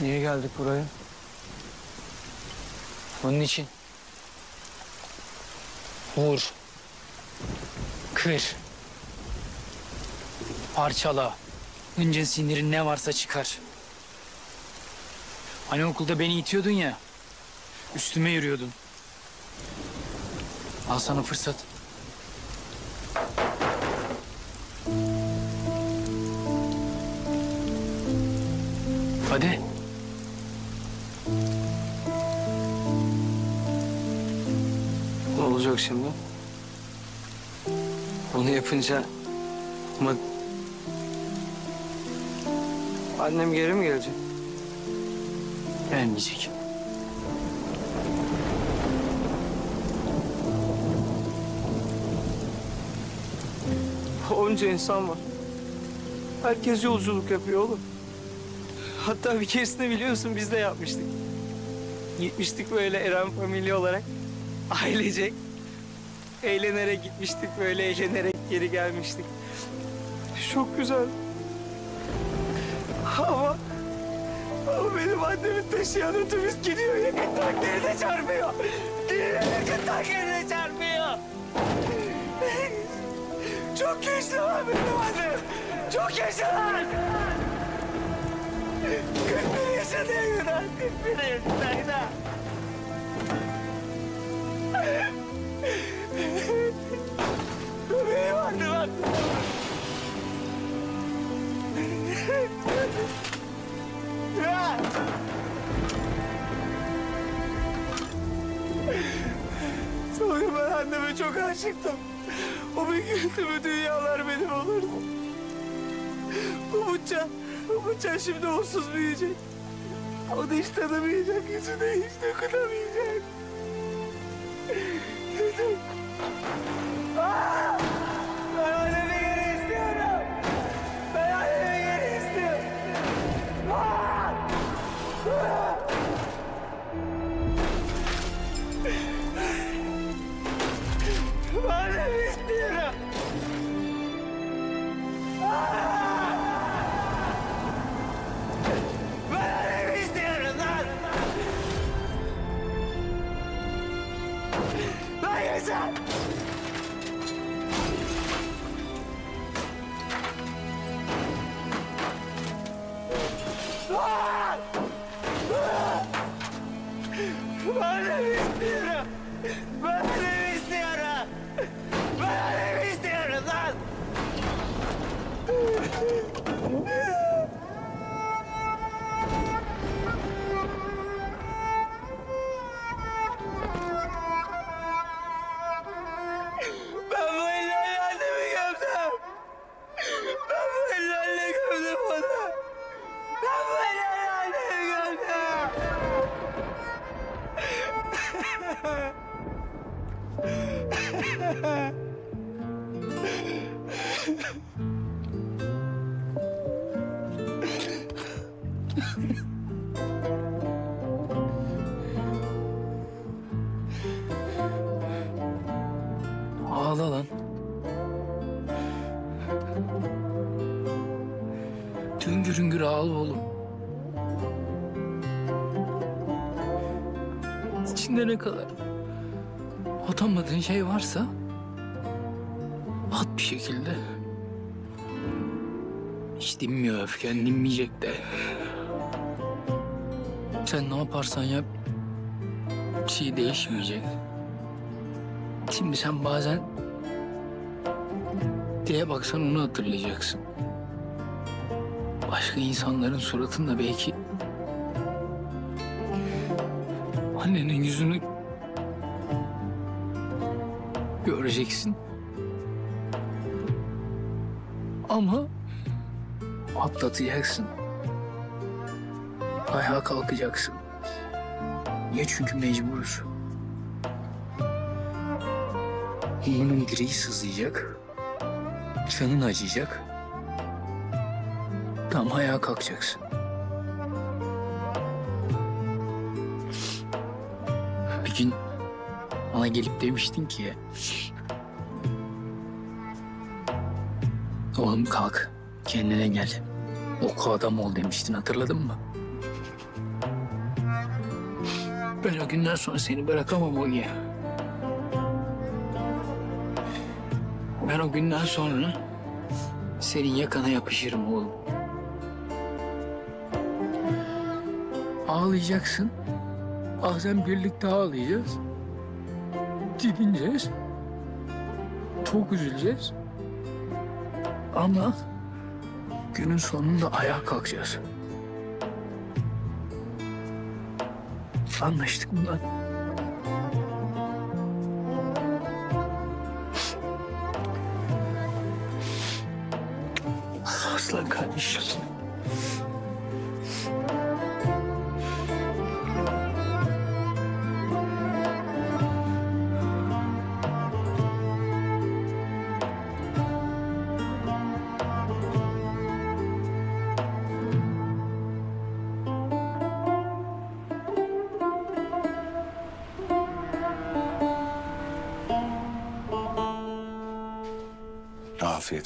Niye geldik buraya? Onun için. Vur. Kır. Parçala. Önce sinirin ne varsa çıkar. Hani okulda beni itiyordun ya. Üstüme yürüyordun. Al sana fırsat. Hadi. Ne olacak şimdi? Onu yapınca... Ama... Annem geri mi gelecek? Gelmeyecek. Onca insan var. Herkes yolculuk yapıyor oğlum. Hatta bir keresinde biliyorsun biz de yapmıştık. Gitmiştik böyle Eren familya olarak. Ailecek. Eğlenerek gitmiştik böyle eğlenerek geri gelmiştik. Çok güzel. Ama benim annemi taşıyan otobüs gidiyor yakın tanklerine çarpıyor. Gidiyor yakın tanklerine çarpıyor. Çok yaşa lan benim annem. Çok yaşa lan. 41 yaşındayım lan. 41 yaşındayım. Benim annem haklı. Ya. Sonra ben anneme çok aşıktım. O bir güldü mü dünyalar benim olurdu. Umutcan şimdi onsuz büyüyecek. O da hiç tanımayacak, yüzüne hiç dokunamayacak. Aa! Ben annemi geri istiyorum. Ben annemi geri istiyorum. Aa! Aa! Ben annemi istiyorum. Aa! Ben annemi istiyorum lan. Ben yaşam. Aa! Aa! Ben annemi istiyorum. Ben annemi istiyorum. Ben annemi istiyorum lan. Ben bu ellerle annemi gömdüm. Ben bu ellerle gömdüm onu. Ben bu ellerle annemi gömdüm. Ağla lan. Hüngür hüngür ağla oğlum. İçinde ne kadar atamadığın şey varsa at bir şekilde. Hiç dinmiyor öfken, dinmeyecek de. Sen ne yaparsan yap bir şey değişmeyecek. Şimdi sen bazen diye baksan onu hatırlayacaksın. Başka insanların suratında belki annenin yüzünü göreceksin. Ama atlatacaksın. Ayağa kalkacaksın. Niye? Çünkü mecburuz. Bunun direği sızlayacak. Canın acıyacak. Tam ayağa kalkacaksın. Bir gün bana gelip demiştin ki... Oğlum kalk, kendine gel. Oku adam ol demiştin, hatırladın mı? Ben o günden sonra seni bırakamam Ogi. Ben o günden sonra senin yakana yapışırım oğlum. Ağlayacaksın. Bazen birlikte ağlayacağız. Didineceğiz. Çok üzüleceğiz. Ama günün sonunda ayağa kalkacağız. Anlaştık mı lan? Aslan kardeşim.